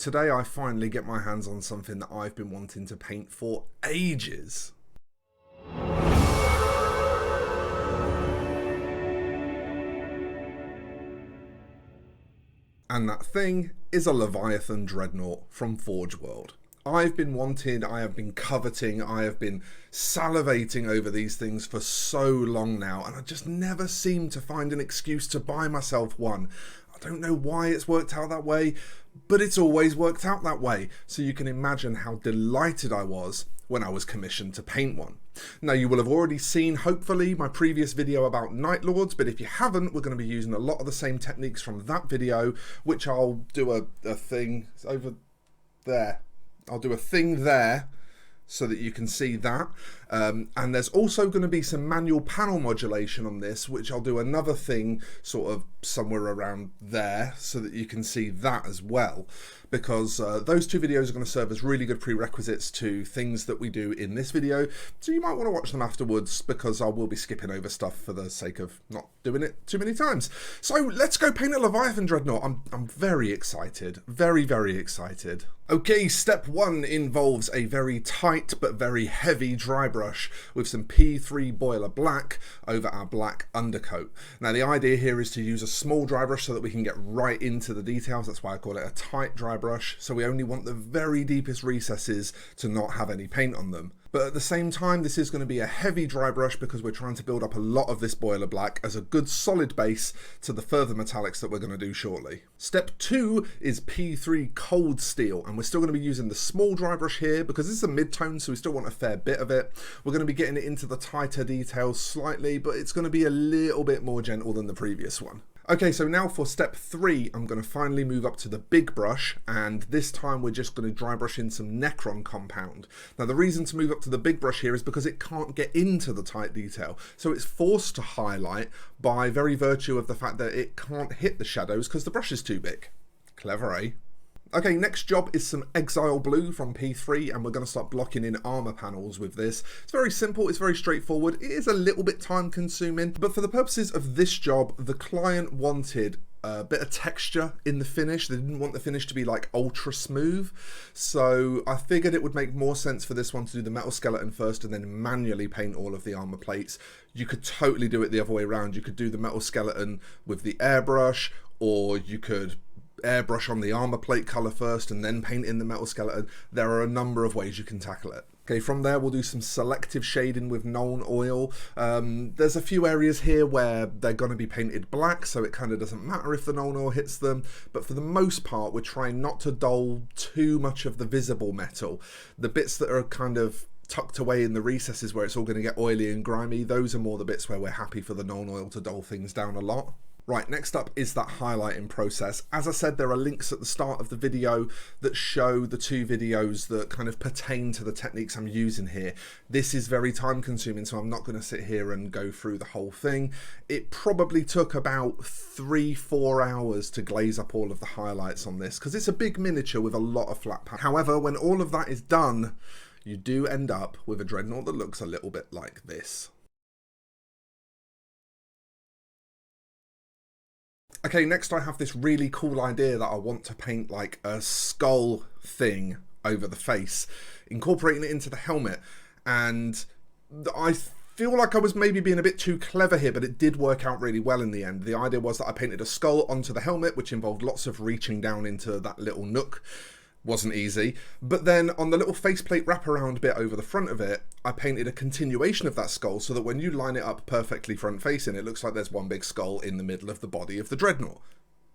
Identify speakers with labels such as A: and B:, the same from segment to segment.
A: Today I finally get my hands on something that I've been wanting to paint for ages. And that thing is a Leviathan Dreadnought from Forge World. I've been wanting, I have been coveting, I have been salivating over these things for so long now, and I just never seem to find an excuse to buy myself one. I don't know why it's worked out that way, but it's always worked out that way. So you can imagine how delighted I was when I was commissioned to paint one. Now, you will have already seen, hopefully, my previous video about Night Lords, but if you haven't, we're going to be using a lot of the same techniques from that video, which I'll do a thing over there. I'll do a thing there so that you can see that. And there's also going to be some manual panel modulation on this, which I'll do another thing sort of somewhere around there so that you can see that as well. Because those two videos are going to serve as really good prerequisites to things that we do in this video. So you might want to watch them afterwards, because I will be skipping over stuff for the sake of not doing it too many times. So let's go paint a Leviathan Dreadnought. I'm very excited. Very, very excited. Okay, step one involves a very tight but very heavy dry brush with some P3 boiler black over our black undercoat. Now, the idea here is to use a small dry brush so that we can get right into the details. That's why I call it a tight dry brush. So we only want the very deepest recesses to not have any paint on them. But at the same time, this is going to be a heavy dry brush because we're trying to build up a lot of this boiler black as a good solid base to the further metallics that we're going to do shortly. Step two is P3 cold steel, and we're still going to be using the small dry brush here because this is a mid-tone, so we still want a fair bit of it. We're going to be getting it into the tighter details slightly, but it's going to be a little bit more gentle than the previous one. Okay, so now for step three, I'm going to finally move up to the big brush, and this time we're just going to dry brush in some Necron compound. Now, the reason to move up to the big brush here is because it can't get into the tight detail, so it's forced to highlight by very virtue of the fact that it can't hit the shadows because the brush is too big. Clever, eh? Okay, next job is some Exile Blue from P3, and we're going to start blocking in armor panels with this. It's very simple, it's very straightforward. It is a little bit time consuming, but for the purposes of this job, the client wanted a bit of texture in the finish. They didn't want the finish to be like ultra smooth. So I figured it would make more sense for this one to do the metal skeleton first and then manually paint all of the armor plates. You could totally do it the other way around. You could do the metal skeleton with the airbrush, or you could airbrush on the armor plate color first and then paint in the metal skeleton. There are a number of ways you can tackle it. Okay, from there we'll do some selective shading with Nuln Oil. There's a few areas here where they're going to be painted black, so it kind of doesn't matter if the Nuln Oil hits them, but for the most part we're trying not to dull too much of the visible metal. The bits that are kind of tucked away in the recesses where it's all going to get oily and grimy, those are more the bits where we're happy for the Nuln Oil to dull things down a lot. Right, next up is that highlighting process. As I said, there are links at the start of the video that show the two videos that kind of pertain to the techniques I'm using here. This is very time consuming, so I'm not going to sit here and go through the whole thing. It probably took about 3-4 hours to glaze up all of the highlights on this because it's a big miniature with a lot of flat panels. However, when all of that is done, you do end up with a Dreadnought that looks a little bit like this. Okay, next I have this really cool idea that I want to paint like a skull thing over the face, incorporating it into the helmet, and I feel like I was maybe being a bit too clever here, but it did work out really well in the end. The idea was that I painted a skull onto the helmet, which involved lots of reaching down into that little nook. Wasn't easy, but then on the little faceplate wraparound bit over the front of it, I painted a continuation of that skull so that when you line it up perfectly front facing, it looks like there's one big skull in the middle of the body of the Dreadnought.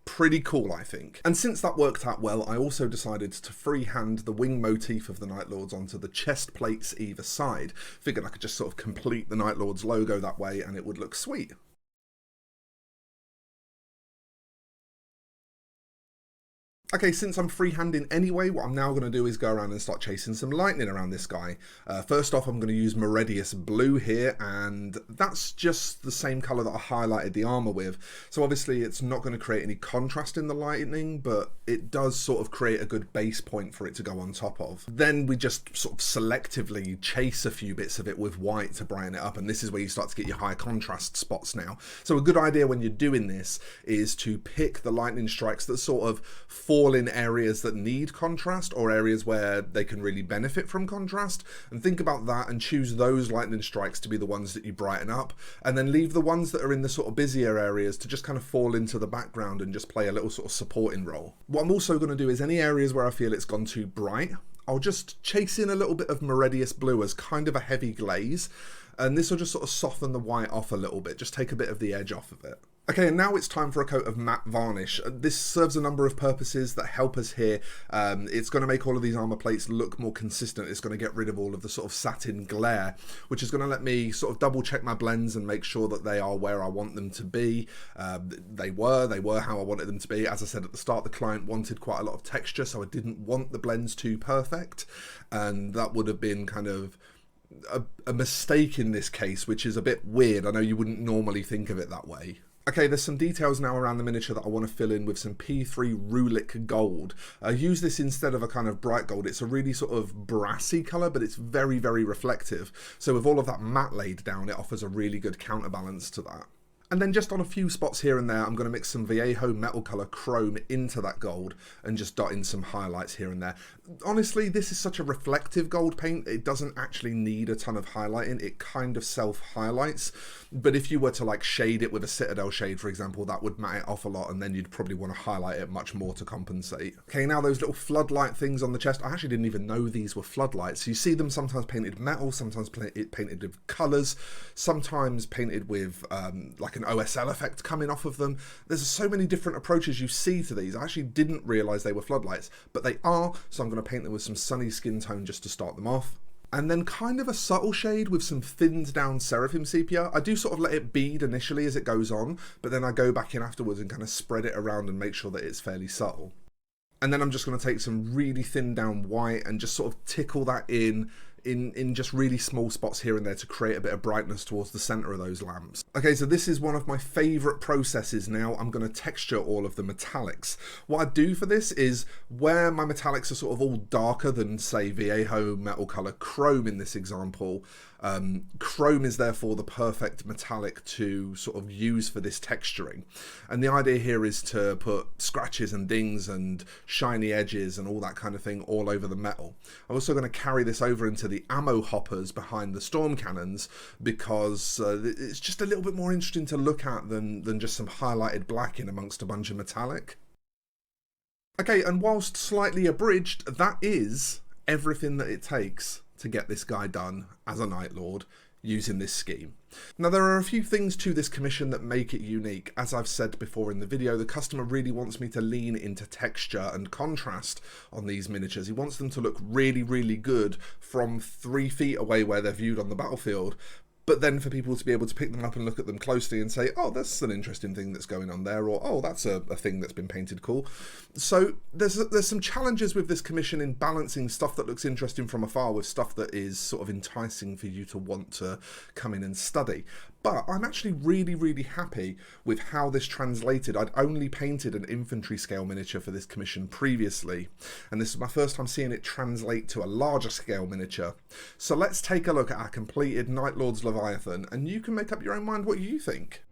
A: Pretty cool, I think. And since that worked out well, I also decided to freehand the wing motif of the Night Lords onto the chest plates either side. Figured I could just sort of complete the Night Lords logo that way and it would look sweet. Okay, since I'm freehanding anyway, what I'm now going to do is go around and start chasing some lightning around this guy. First off, I'm going to use Meridius Blue here, and that's just the same colour that I highlighted the armour with. So obviously it's not going to create any contrast in the lightning, but it does sort of create a good base point for it to go on top of. Then we just sort of selectively chase a few bits of it with white to brighten it up, and this is where you start to get your high contrast spots now. So a good idea when you're doing this is to pick the lightning strikes that sort of form fall in areas that need contrast or areas where they can really benefit from contrast, and think about that and choose those lightning strikes to be the ones that you brighten up, and then leave the ones that are in the sort of busier areas to just kind of fall into the background and just play a little sort of supporting role. What I'm also going to do is any areas where I feel it's gone too bright, I'll just chase in a little bit of Meridius Blue as kind of a heavy glaze, and this will just sort of soften the white off a little bit, just take a bit of the edge off of it. Okay, and now it's time for a coat of matte varnish. This serves a number of purposes that help us here. It's going to make all of these armor plates look more consistent. It's going to get rid of all of the sort of satin glare, which is going to let me sort of double check my blends and make sure that they are where I want them to be. They were how I wanted them to be. As I said at the start, the client wanted quite a lot of texture, so I didn't want the blends too perfect, and that would have been kind of a mistake in this case, which is a bit weird. I know you wouldn't normally think of it that way. Okay, there's some details now around the miniature that I want to fill in with some P3 Rulic Gold. Use this instead of a kind of bright gold. It's a really sort of brassy colour, but it's very, very reflective. So with all of that matte laid down, it offers a really good counterbalance to that. And then just on a few spots here and there, I'm going to mix some Viejo Metal Colour Chrome into that gold and just dot in some highlights here and there. Honestly, this is such a reflective gold paint, it doesn't actually need a ton of highlighting. It kind of self-highlights. But if you were to like shade it with a Citadel shade, for example, that would matte it off a lot, and then you'd probably want to highlight it much more to compensate. Okay, now those little floodlight things on the chest, I actually didn't even know these were floodlights. You see them sometimes painted metal, sometimes painted with colours, sometimes painted with like an OSL effect coming off of them. There's so many different approaches you see to these. I actually didn't realise they were floodlights, but they are, so I'm going to paint them with some sunny skin tone just to start them off. And then kind of a subtle shade with some thinned down Seraphim sepia. I do sort of let it bead initially as it goes on, but then I go back in afterwards and kind of spread it around and make sure that it's fairly subtle. And then I'm just going to take some really thinned down white and just sort of tickle that in just really small spots here and there to create a bit of brightness towards the center of those lamps. Okay, so this is one of my favorite processes now. I'm going to texture all of the metallics. What I do for this is where my metallics are sort of all darker than, say, Viejo Metal Colour Chrome in this example, chrome is therefore the perfect metallic to sort of use for this texturing. And the idea here is to put scratches and dings and shiny edges and all that kind of thing all over the metal. I'm also going to carry this over into the ammo hoppers behind the storm cannons because it's just a little bit more interesting to look at than just some highlighted black in amongst a bunch of metallic. Okay, and whilst slightly abridged, that is everything that it takes to get this guy done as a Night Lord using this scheme. Now there are a few things to this commission that make it unique. As I've said before in the video, the customer really wants me to lean into texture and contrast on these miniatures. He wants them to look really, really good from 3 feet away where they're viewed on the battlefield, but then for people to be able to pick them up and look at them closely and say, oh, that's an interesting thing that's going on there, or oh, that's a thing that's been painted cool. So there's some challenges with this commission in balancing stuff that looks interesting from afar with stuff that is sort of enticing for you to want to come in and study. But I'm actually really, really happy with how this translated. I'd only painted an infantry scale miniature for this commission previously, and this is my first time seeing it translate to a larger scale miniature. So let's take a look at our completed Night Lord's Leviathan, and you can make up your own mind what you think.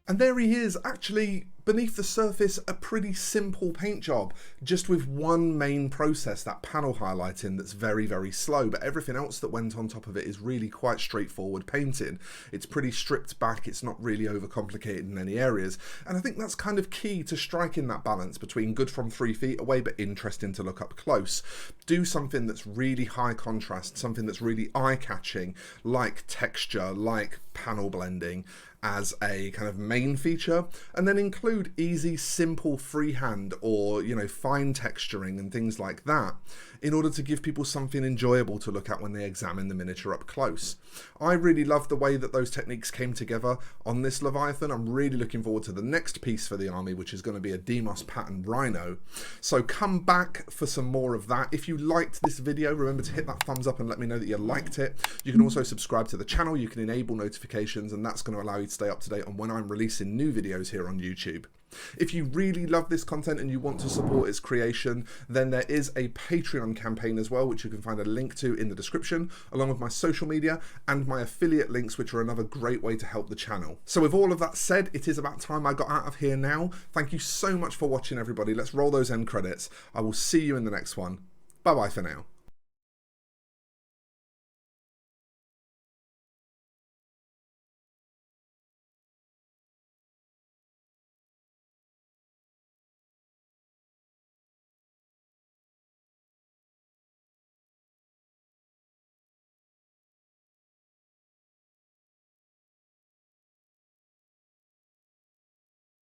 A: And there he is, actually, beneath the surface, a pretty simple paint job, just with one main process, that panel highlighting that's very, very slow, but everything else that went on top of it is really quite straightforward painting. It's pretty stripped back, it's not really overcomplicated in any areas, and I think that's kind of key to striking that balance between good from 3 feet away, but interesting to look up close. do something that's really high contrast, something that's really eye-catching, like texture, like panel blending, as a kind of main feature, and then include easy, simple freehand or, you know, fine texturing and things like that in order to give people something enjoyable to look at when they examine the miniature up close. I really love the way that those techniques came together on this Leviathan. I'm really looking forward to the next piece for the army, which is going to be a Demos pattern Rhino. So come back for some more of that. If you liked this video, remember to hit that thumbs up and let me know that you liked it. You can also subscribe to the channel, you can enable notifications, and that's going to allow you to stay up to date on when I'm releasing new videos here on YouTube. If you really love this content and you want to support its creation, then there is a Patreon campaign as well, which you can find a link to in the description, along with my social media and my affiliate links, which are another great way to help the channel. So with all of that said, it is about time I got out of here now. Thank you so much for watching, everybody. Let's roll those end credits. I will see you in the next one. Bye bye for now.